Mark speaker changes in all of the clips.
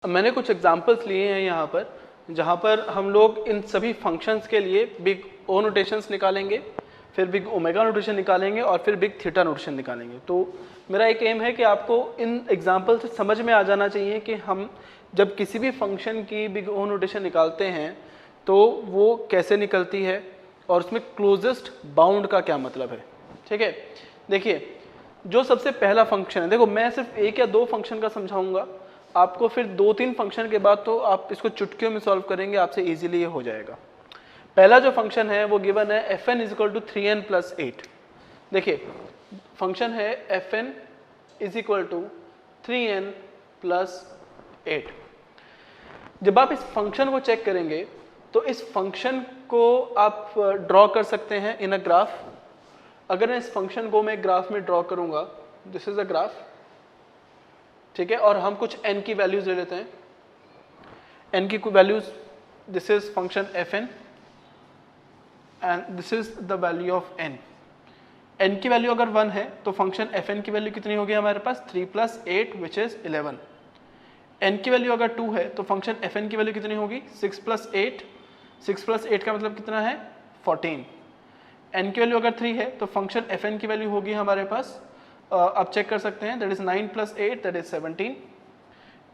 Speaker 1: मैंने कुछ एग्जांपल्स लिए हैं यहाँ पर, जहाँ पर हम लोग इन सभी फंक्शंस के लिए बिग ओ नोटेशंस निकालेंगे, फिर बिग ओमेगा नोटेशन निकालेंगे और फिर बिग थीटा नोटेशन निकालेंगे। तो मेरा एक एम है कि आपको इन एग्जांपल से समझ में आ जाना चाहिए कि हम जब किसी भी फंक्शन की बिग ओ नोटेशन निकालते हैं तो वो कैसे निकलती है और उसमें क्लोजेस्ट बाउंड का क्या मतलब है। ठीक है, देखिए जो सबसे पहला फंक्शन है, देखो मैं सिर्फ एक या दो फंक्शन का समझाऊंगा, आपको फिर दो तीन फंक्शन के बाद तो आप इसको चुटकियों में सॉल्व करेंगे, आपसे इजीली ये हो जाएगा। पहला जो फंक्शन है वो गिवन है fn is equal to 3n plus 8। देखिए फंक्शन है fn is equal to 3n plus 8। जब आप इस फंक्शन को चेक करेंगे तो इस फंक्शन को आप ड्रॉ कर सकते हैं इन अ ग्राफ। अगर मैं इस फंक्शन को मैं ग्राफ में ड्रॉ करूंगा, दिस इज अ ग्राफ, ठीक है, और हम कुछ n की वैल्यूज ले लेते हैं। n की values, this is function fn and this is the value of n। n की वैल्यू अगर 1 है तो फंक्शन fn की वैल्यू कितनी होगी हमारे पास 3 प्लस 8 विच इज 11। n की वैल्यू अगर 2 है तो फंक्शन fn की वैल्यू कितनी होगी 6 प्लस 8, 6 प्लस 8 का मतलब कितना है 14। n की वैल्यू अगर 3 है तो फंक्शन fn की वैल्यू होगी हमारे पास, आप चेक कर सकते हैं, that is 9 plus 8 that is 17।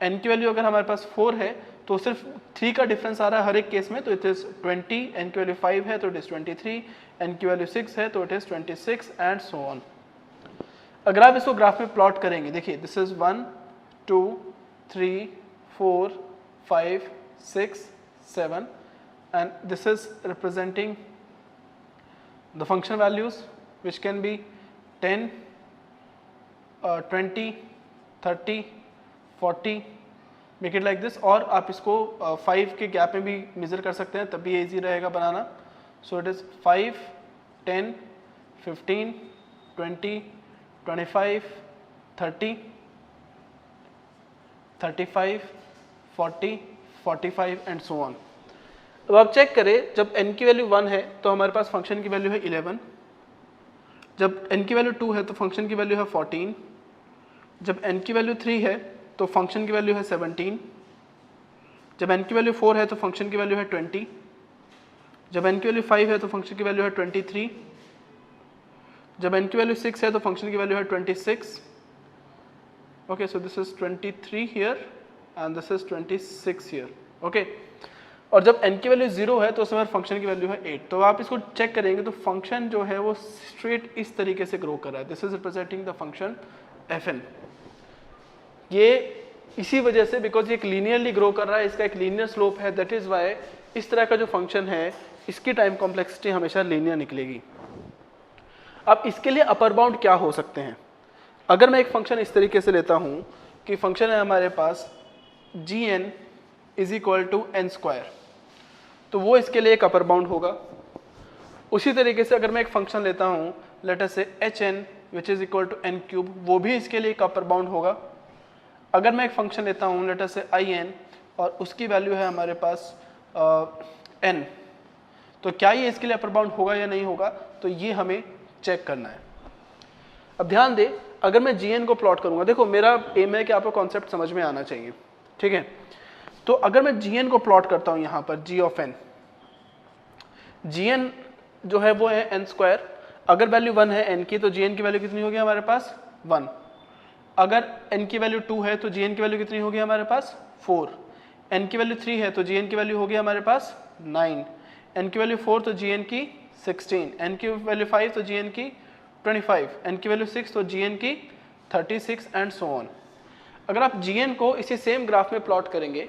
Speaker 1: n की वैल्यू अगर हमारे पास 4 है तो सिर्फ 3 का डिफरेंस आ रहा है हर एक केस में, तो इट इज 20। n की वैल्यू 5 है तो इट इज 23, n की वैल्यू 6 है तो it is 26 and so on. अगर आप इसको ग्राफ में प्लॉट करेंगे, देखिए this is 1 2 3 4 5 6 7 and this is representing the function values which can be 10, 20, 30, 40, make it like this। और आप इसको 5 के गैप में भी मेजर कर सकते हैं, तब भी इजी रहेगा बनाना। So it is 5, 10, 15, 20, 25, 30, 35, 40, 45 and so on. अब आप चेक करें, जब n की वैल्यू 1 है तो हमारे पास फंक्शन की वैल्यू है 11, जब n की वैल्यू 2 है तो फंक्शन की वैल्यू है 14, जब n की वैल्यू 3 है तो फंक्शन की वैल्यू है 17, जब n की वैल्यू 4 है तो फंक्शन की वैल्यू है 20, जब n की वैल्यू 5 है तो फंक्शन की वैल्यू है 23, जब n की वैल्यू 6 है तो फंक्शन की वैल्यू है 26। Okay, so this is 23 here and this is 26 here. Okay, और जब n की वैल्यू 0 है तो उस समय फंक्शन की वैल्यू है 8। तो आप इसको चेक करेंगे तो फंक्शन जो है वो स्ट्रेट इस तरीके से ग्रो कर रहा है, this is representing the function fn। ये इसी वजह से, बिकॉज ये एक लीनियरली ग्रो कर रहा है, इसका एक लीनियर स्लोप है, दैट इज वाई इस तरह का जो फंक्शन है इसकी टाइम कॉम्प्लेक्सिटी हमेशा लीनियर निकलेगी। अब इसके लिए अपर बाउंड क्या हो सकते हैं? अगर मैं एक फंक्शन इस तरीके से लेता हूं कि फंक्शन है हमारे पास gn is equal to n square, तो वो इसके लिए एक अपर बाउंड होगा। उसी तरीके से अगर मैं एक फंक्शन लेता हूं late us say hn which is equal to n cube, वो भी इसके लिए एक अपर बाउंड होगा। अगर मैं एक फंक्शन लेता हूं लेट अस से in और उसकी वैल्यू है हमारे पास n, तो क्या ये इसके लिए अपर बाउंड होगा या नहीं होगा, तो ये हमें चेक करना है। अब ध्यान दे, अगर मैं gn को प्लॉट करूंगा, देखो मेरा एम है कि आपको कॉन्सेप्ट समझ में आना चाहिए, ठीक है। तो अगर मैं gn को प्लॉट करता हूं यहां पर g ऑफ n, gn जो है वो है n स्क्वायर, अगर वैल्यू 1 है n की तो gn की वैल्यू कितनी होगी हमारे पास 1, अगर n की वैल्यू 2 है तो gn की वैल्यू कितनी होगी हमारे पास 4, n की वैल्यू 3 है तो gn की वैल्यू होगी हमारे पास 9, n की वैल्यू 4 तो gn की 16, n की वैल्यू 5 तो gn की 25, n की वैल्यू 6 तो gn की 36 एंड सो ऑन। अगर आप gn को इसी सेम ग्राफ में प्लॉट करेंगे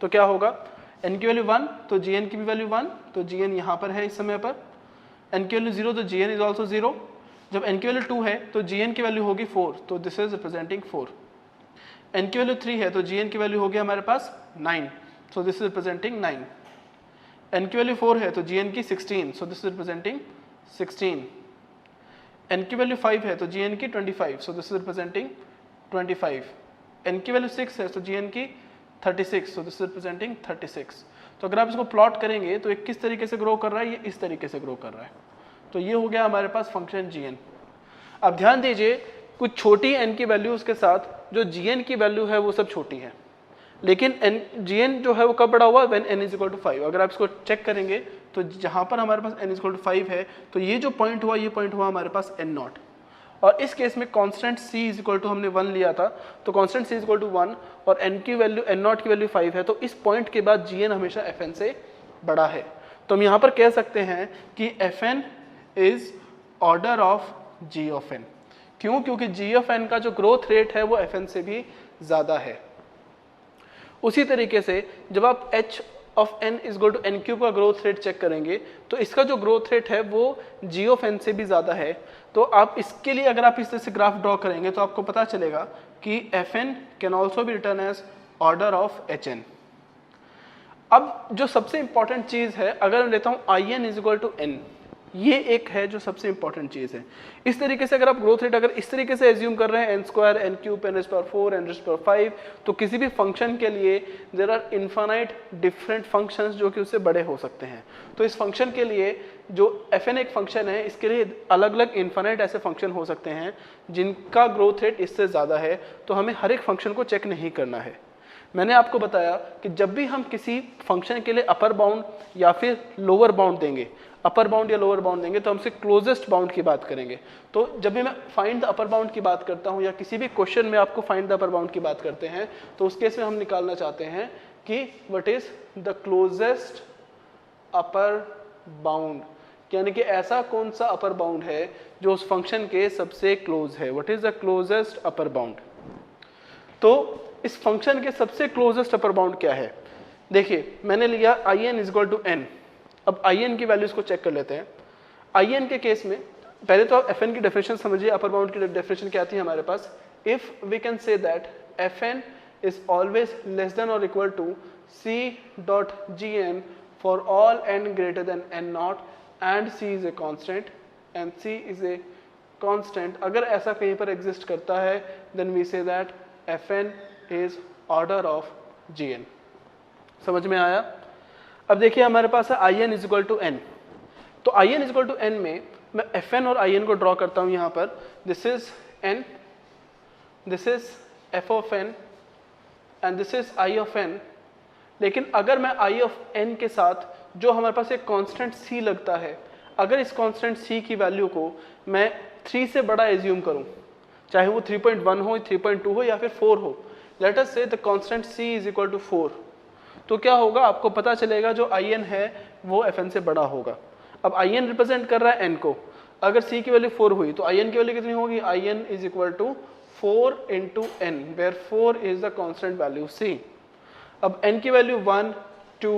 Speaker 1: तो क्या होगा, n की वैल्यू 1 तो gn की भी वैल्यू 1, तो gn यहाँ पर है इस समय पर, n की वैल्यू 0 तो gn इज ऑल्सो 0, जब n की वैल्यू 2 है तो gn की वैल्यू होगी 4, तो दिस इज रिप्रेजेंटिंग 4, n की वैल्यू 3 है तो gn की वैल्यू होगी हमारे पास 9, so this is representing 9, n की वैल्यू 4 है तो gn की 16, so this is representing 16, n की वैल्यू 5 है तो gn की 25, so this is representing 25, n की वैल्यू 6 है तो gn की 36, so this is representing 36। तो अगर आप इसको प्लॉट करेंगे तो ये किस तरीके से ग्रो कर रहा है, ये इस तरीके से ग्रो कर रहा है। तो ये हो गया हमारे पास फंक्शन gn। अब ध्यान दीजिए, कुछ छोटी n की वैल्यूज के साथ जो gn की वैल्यू है वो सब छोटी है, लेकिन gn जो है वो कब बड़ा हुआ, when n = 5। अगर आप इसको चेक करेंगे तो जहाँ पर हमारे पास n = 5 है तो ये जो पॉइंट हुआ, ये पॉइंट हुआ हमारे पास n0। और इस केस में कांस्टेंट c = हमने 1 लिया था, तो कांस्टेंट c = 1 और n की वैल्यू, n0 की वैल्यू 5 है, तो इस पॉइंट के बाद gn हमेशा fn से बड़ा है। तो हम यहाँ पर कह सकते हैं कि fn is order of g of n। क्यों? क्योंकि g ऑफ n का जो ग्रोथ रेट है वो fn से भी ज़्यादा है। उसी तरीके से जब आप h ऑफ n = n³ का ग्रोथ रेट चेक करेंगे तो इसका जो ग्रोथ रेट है वो g ऑफ n से भी ज़्यादा है। तो आप इसके लिए अगर आप इस तरह से ग्राफ ड्रॉ करेंगे तो आपको पता चलेगा कि fn can also be written as order of hn। अब जो सबसे इंपॉर्टेंट चीज़ है, अगर मैं लेता हूँ in = n, ये एक है जो सबसे इंपॉर्टेंट चीज़ है। इस तरीके से अगर आप ग्रोथ रेट अगर इस तरीके से एज्यूम कर रहे हैं n² n³ n⁴ n⁴ तो किसी भी फंक्शन के लिए there are infinite different functions जो कि उससे बड़े हो सकते हैं। तो इस फंक्शन के लिए जो fn एक फंक्शन है, इसके लिए अलग अलग इन्फाइनाइट ऐसे फंक्शन हो सकते हैं जिनका ग्रोथ रेट इससे ज़्यादा है। तो हमें हर एक फंक्शन को चेक नहीं करना है। मैंने आपको बताया कि जब भी हम किसी फंक्शन के लिए अपर बाउंड या फिर लोअर बाउंड देंगे, अपर बाउंड या लोअर बाउंड देंगे, तो हमसे क्लोजेस्ट बाउंड की बात करेंगे। तो जब भी मैं फाइंड द अपर बाउंड की बात करता हूं या किसी भी क्वेश्चन में आपको फाइंड द अपर बाउंड की बात करते हैं, तो उस केस में हम निकालना चाहते हैं कि what is the closest upper bound, यानी कि ऐसा कौन सा अपर बाउंड है जो उस फंक्शन के सबसे क्लोज है। What is the closest upper bound. तो इस फंक्शन के सबसे क्लोजेस्ट अपर बाउंड क्या है? देखिए, मैंने लिया in = n। अब in की वैल्यूज को चेक कर लेते हैं। in के केस में पहले तो आप fn की डेफिनेशन समझिए। अपर बाउंड की डेफिनेशन क्या आती है हमारे पास? If we can say that fn is always less than और equal to c.gn for all n greater than n0 and c is a constant and c is a constant. अगर ऐसा कहीं पर एग्जिस्ट करता है then we say that fn is order of gn। समझ में आया? अब देखिए हमारे पास है in = n। तो in = n में मैं fn और in को ड्रॉ करता हूं यहां पर। This is n, this is f of n and this is i of n। लेकिन अगर मैं i ऑफ n के साथ जो हमारे पास एक कांस्टेंट c लगता है, अगर इस कांस्टेंट c की वैल्यू को मैं 3 से बड़ा एज्यूम करूं, चाहे वो 3.1 हो, 3.2 हो या फिर 4 हो, let us say the constant c is equal to 4, तो क्या होगा? आपको पता चलेगा जो in है वो fn से बड़ा होगा। अब in रिप्रेजेंट कर रहा है n को, अगर c की वैल्यू 4 हुई तो in की वैल्यू कितनी होगी? in is equal to 4 × n, where 4 is the constant value c। अब n की वैल्यू 1 2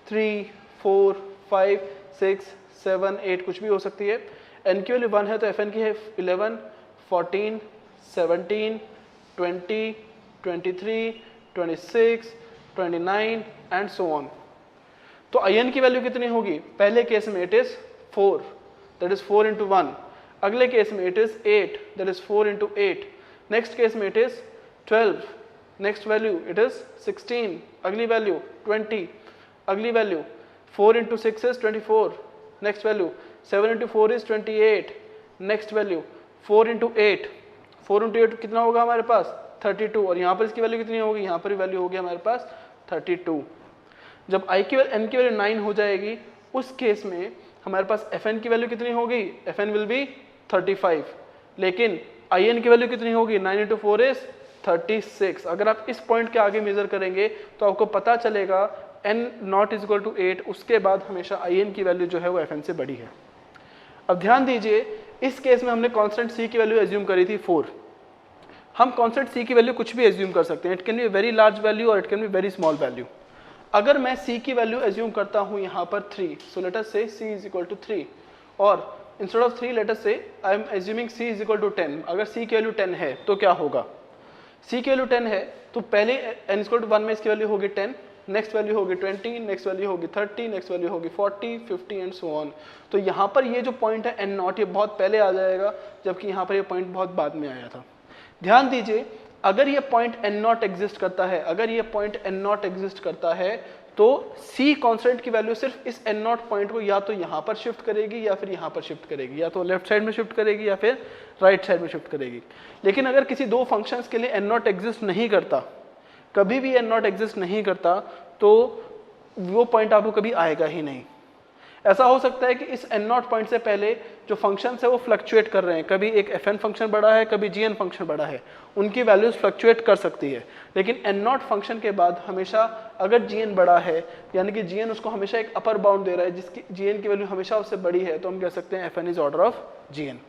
Speaker 1: 3 4 5 6 7 8 कुछ भी हो सकती है। n की वैल्यू 1 है तो fn की है 11 14 17 20 23 26 29 एंड सो ऑन। तो in की वैल्यू कितनी होगी? पहले केस में इट इज 4, दैट इज 4 × 1। अगले केस में it is 8, that is 4 × 8। Next केस में it is 12, next value it is 16, अगली वैल्यू 20, अगली value 4 × 6 is 24, next value 7 × 4 is 28, next value 4 × 8, 4 × 8 कितना होगा हमारे पास? 32। और यहाँ पर इसकी वैल्यू कितनी होगी? यहाँ पर वैल्यू होगी हमारे पास 32। जब n की वैल्यू 9 हो जाएगी, उस केस में हमारे पास fn की वैल्यू कितनी होगी? fn will be 35। लेकिन in की वैल्यू कितनी होगी? 9 × 4 इज 36। अगर आप इस पॉइंट के आगे मेजर करेंगे तो आपको पता चलेगा n not is equal to 8, उसके बाद हमेशा in की वैल्यू जो है वो fn से बड़ी है। अब ध्यान दीजिए, इस केस में हमने कांस्टेंट c की वैल्यू एज्यूम करी थी 4। हम कांस्टेंट c की वैल्यू कुछ भी एज्यूम कर सकते हैं। It can be very large value और it can be very small value. अगर मैं c की वैल्यू एज्यूम करता हूं यहाँ पर 3, सो लेट अस से c इज इक्वल टू 3, और instead of 3 let us say I am assuming c is equal to 10। अगर c की वैल्यू 10 है तो क्या होगा? c की वैल्यू 10 है तो पहले n इक्वल टू 1 में इसकी वैल्यू होगी 10, नेक्स्ट वैल्यू होगी 20, नेक्स्ट वैल्यू होगी 30, नेक्स्ट वैल्यू होगी 40, 50 एंड सो ऑन। तो यहाँ पर ये जो पॉइंट है n0, ये बहुत पहले आ जाएगा, जबकि यहाँ पर ये पॉइंट बहुत बाद में आया था। ध्यान दीजिए, अगर ये पॉइंट n0 एग्जिस्ट करता है, अगर ये पॉइंट n0 एग्जिस्ट करता है तो c कांस्टेंट की वैल्यू सिर्फ इस n0 पॉइंट को या तो यहाँ पर शिफ्ट करेगी या फिर यहाँ पर शिफ्ट करेगी, या तो लेफ्ट साइड में शिफ्ट करेगी या फिर राइट साइड में शिफ्ट करेगी। लेकिन अगर किसी दो फंक्शंस के लिए n0 एग्जिस्ट नहीं करता, कभी भी एन नॉट एग्जिस्ट नहीं करता तो वो पॉइंट आपको कभी आएगा ही नहीं। ऐसा हो सकता है कि इस एन नॉट पॉइंट से पहले जो फंक्शंस है वो फ्लक्चुएट कर रहे हैं, कभी एक एफ एन फंक्शन बड़ा है, कभी जी एन फंक्शन बड़ा है, उनकी वैल्यूज फ्लक्चुएट कर सकती है। लेकिन एन नॉट फंक्शन के बाद हमेशा अगर जी एन बड़ा है, यानी कि जी एन उसको हमेशा एक अपर बाउंड दे रहा है जिसकी जी एन की वैल्यू हमेशा उससे बड़ी है, तो हम कह सकते हैं f n is order of g n.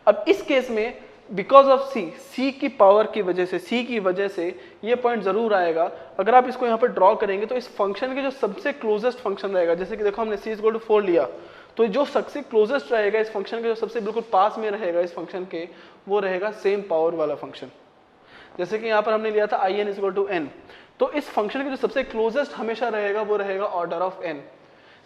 Speaker 1: अब इस केस में बिकॉज ऑफ सी की पावर की वजह से, सी की वजह से ये पॉइंट जरूर आएगा। अगर आप इसको यहाँ पर ड्रॉ करेंगे तो इस फंक्शन के जो सबसे क्लोजेस्ट फंक्शन रहेगा, जैसे कि देखो हमने c इक्वल टू 4 लिया, तो जो सबसे क्लोजेस्ट रहेगा इस फंक्शन के, जो सबसे बिल्कुल पास में रहेगा इस फंक्शन के, वो रहेगा सेम पावर वाला फंक्शन। जैसे कि यहाँ पर हमने लिया था i n equal to n, तो इस फंक्शन के जो सबसे क्लोजेस्ट हमेशा रहेगा वो रहेगा ऑर्डर ऑफ एन।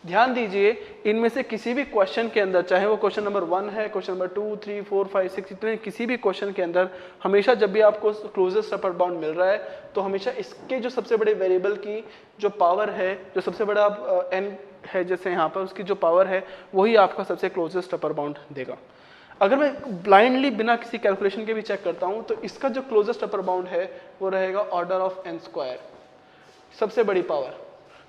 Speaker 1: ध्यान दीजिए इनमें से किसी भी क्वेश्चन के अंदर, चाहे वो क्वेश्चन नंबर 1 है, क्वेश्चन नंबर 2, 3, 4, 5, 6, इतने किसी भी क्वेश्चन के अंदर हमेशा जब भी आपको क्लोजेस्ट अपर बाउंड मिल रहा है तो हमेशा इसके जो सबसे बड़े वेरिएबल की जो पावर है, जो सबसे बड़ा n है जैसे यहाँ पर, उसकी जो पावर है वही आपका सबसे क्लोजेस्ट अपर बाउंड देगा। अगर मैं ब्लाइंडली बिना किसी कैलकुलेशन के भी चेक करता हूँ तो इसका जो क्लोजेस्ट अपर बाउंड है वो रहेगा ऑर्डर ऑफ n स्क्वायर, सबसे बड़ी पावर।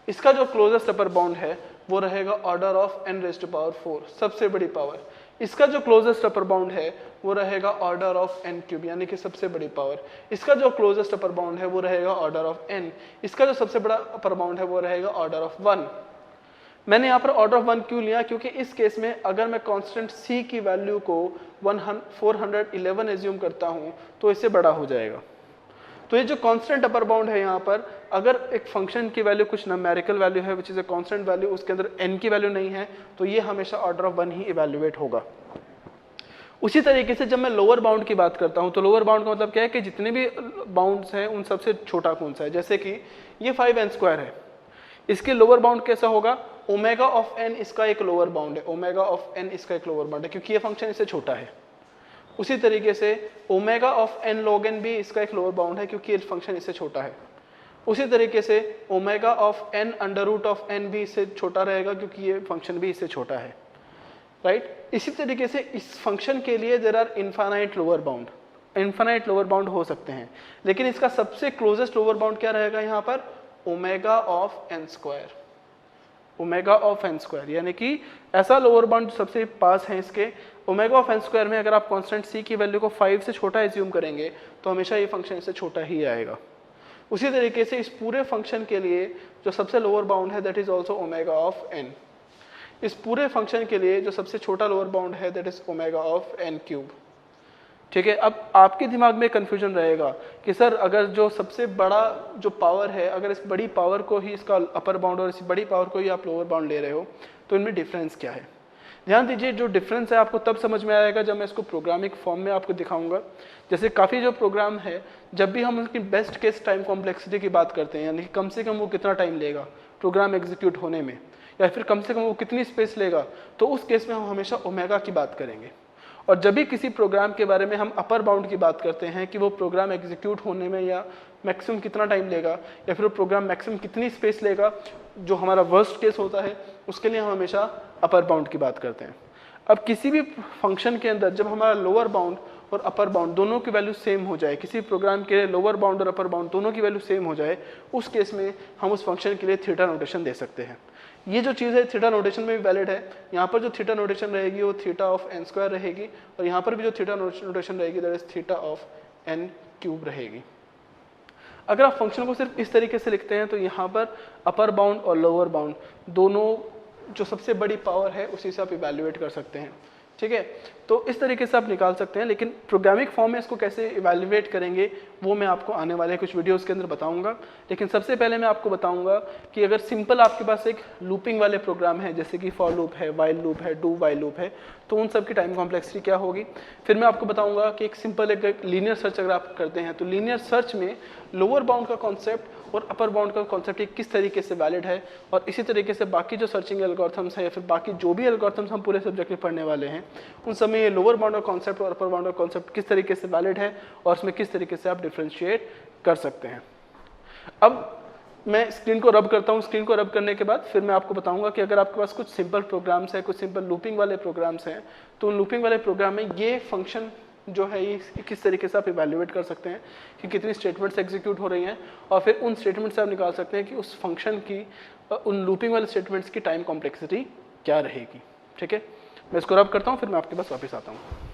Speaker 1: इसका जो क्लोजेस्ट अपर बाउंड है वो रहेगा order of n raise to power 4, सबसे बड़ी पावर। इसका जो क्लोजेस्ट अपर बाउंड है वो रहेगा ऑर्डर ऑफ n क्यूब, यानी कि सबसे बड़ी पावर। इसका जो क्लोजेस्ट अपर बाउंड है वो रहेगा ऑर्डर ऑफ n। इसका जो सबसे बड़ा अपर बाउंड है वो रहेगा ऑर्डर ऑफ 1। मैंने यहाँ पर ऑर्डर ऑफ 1 क्यों लिया? क्योंकि इस केस में अगर मैं कांस्टेंट c की वैल्यू को 411 एज्यूम करता हूँ तो इससे बड़ा हो जाएगा। तो ये जो कांस्टेंट अपर बाउंड है यहाँ पर, अगर एक फंक्शन की वैल्यू कुछ न्यूमेरिकल वैल्यू है which is a constant value, उसके अंदर n की वैल्यू नहीं है, तो ये हमेशा ऑर्डर ऑफ 1 ही इवैल्यूएट होगा। उसी तरीके से जब मैं लोअर बाउंड की बात करता हूँ तो लोअर बाउंड का मतलब क्या है कि जितने भी बाउंड्स हैं उन सबसे छोटा कौन सा है। जैसे कि ये 5n स्क्वायर है, इसके लोअर बाउंड कैसा होगा? ओमेगा ऑफ n इसका एक लोअर बाउंड है, ओमेगा ऑफ n इसका एक लोअर बाउंड है क्योंकि ये फंक्शन इससे छोटा है। उसी तरीके से omega of n log n भी इसका एक लोअर बाउंड है क्योंकि ये फंक्शन इससे छोटा है। उसी तरीके से omega of n under root of n भी इससे छोटा रहेगा क्योंकि ये फंक्शन भी इससे छोटा है, राइट। इसी तरीके से इस फंक्शन के लिए there are infinite lower bound, infinite lower bound हो सकते हैं, लेकिन इसका सबसे क्लोजेस्ट लोअर बाउंड क्या रहेगा यहाँ पर? Omega of n square, omega of n square, यानी कि ऐसा लोअर बाउंड सबसे पास है इसके। ओमेगा ऑफ n स्क्वायर में अगर आप कांस्टेंट c की वैल्यू को 5 से छोटा एज्यूम करेंगे तो हमेशा ये फंक्शन इससे छोटा ही आएगा। उसी तरीके से इस पूरे फंक्शन के लिए जो सबसे लोअर बाउंड है that is also omega of n। इस पूरे फंक्शन के लिए जो सबसे छोटा लोअर बाउंड है that is omega of n cube. ठीक है, अब आपके दिमाग में कंफ्यूजन रहेगा कि सर अगर जो सबसे बड़ा जो पावर है, अगर इस बड़ी पावर को ही इसका अपर बाउंड और इस बड़ी पावर को ही आप लोअर बाउंड ले रहे हो तो इनमें डिफरेंस क्या है? ध्यान दीजिए, जो डिफरेंस है आपको तब समझ में आएगा जब मैं इसको प्रोग्रामिंग फॉर्म में आपको दिखाऊंगा। जैसे काफ़ी जो प्रोग्राम है, जब भी हम उनकी बेस्ट केस टाइम कॉम्प्लेक्सिटी की बात करते हैं, यानी कि कम से कम वो कितना टाइम लेगा प्रोग्राम एग्जीक्यूट होने में, या फिर कम से कम वो कितनी स्पेस लेगा, तो उस केस में हम हमेशा ओमेगा की बात करेंगे। और जब भी किसी प्रोग्राम के बारे में हम अपर बाउंड की बात करते हैं कि वो प्रोग्राम एग्जीक्यूट होने में या मैक्सिमम कितना टाइम लेगा, या फिर वो प्रोग्राम मैक्सिमम कितनी स्पेस लेगा, जो हमारा वर्स्ट केस होता है, उसके लिए हम हमेशा अपर बाउंड की बात करते हैं। अब किसी भी फंक्शन के अंदर जब हमारा लोअर बाउंड और अपर बाउंड दोनों की वैल्यू सेम हो जाए, किसी प्रोग्राम के लिए लोअर बाउंड और अपर बाउंड दोनों की वैल्यू सेम हो जाए, उस केस में हम उस फंक्शन के लिए थीटा नोटेशन दे सकते हैं। ये जो चीज़ है थीटा नोटेशन में भी वैलिड है। यहाँ पर जो थीटा नोटेशन रहेगी वो थीटा ऑफ n स्क्वायर रहेगी, और यहाँ पर भी जो थीटा नोटेशन रहेगी that is theta of n cube रहेगी। अगर आप फंक्शन को सिर्फ इस तरीके से लिखते हैं तो यहाँ पर अपर बाउंड और लोअर बाउंड दोनों जो सबसे बड़ी पावर है उसी से आप इवैल्यूएट कर सकते हैं। ठीक है, तो इस तरीके से आप निकाल सकते हैं, लेकिन प्रोग्रामिंग फॉर्म में इसको कैसे इवैल्यूएट करेंगे वो मैं आपको आने वाले कुछ वीडियोस के अंदर बताऊंगा। लेकिन सबसे पहले मैं आपको बताऊंगा कि अगर सिंपल आपके पास एक लूपिंग वाले प्रोग्राम है, जैसे कि फॉर लूप है, वाइल लूप है, डू वाइल लूप है, तो उन सब की टाइम कॉम्प्लेक्सिटी क्या होगी। फिर मैं आपको बताऊंगा कि एक सिंपल एक लीनियर सर्च अगर आप करते हैं तो लीनियर सर्च में लोअर बाउंड का कॉन्सेप्ट और अपर बाउंड का कॉन्सेप्ट किस तरीके से वैलिड है, और इसी तरीके से बाकी जो सर्चिंग एल्गोरिथम्स है या फिर बाकी जो भी एल्गोरिथम्स हम पूरे सब्जेक्ट में पढ़ने वाले हैं उन सब में ये लोअर बाउंड का कॉन्सेप्ट और अपर बाउंड का कॉन्सेप्ट किस तरीके से वैलिड है और उसमें किस तरीके से आप डिफ्रेंशिएट कर सकते हैं। अब मैं स्क्रीन को रब करता हूँ। स्क्रीन को रब करने के बाद फिर मैं आपको बताऊंगा कि अगर आपके पास कुछ सिंपल प्रोग्राम्स हैं, कुछ सिंपल लूपिंग वाले प्रोग्राम्स हैं, तो उन लूपिंग वाले प्रोग्राम में ये फंक्शन जो है ये किस तरीके से आप इवेल्युएट कर सकते हैं कि कितनी स्टेटमेंट्स एग्जीक्यूट हो रही हैं, और फिर उन स्टेटमेंट से आप निकाल सकते हैं कि उस फंक्शन की उन लूपिंग वाले स्टेटमेंट्स की टाइम कॉम्प्लेक्सिटी क्या रहेगी। ठीक है, मैं इसको रब करता हूँ, फिर मैं आपके पास वापस आता हूँ।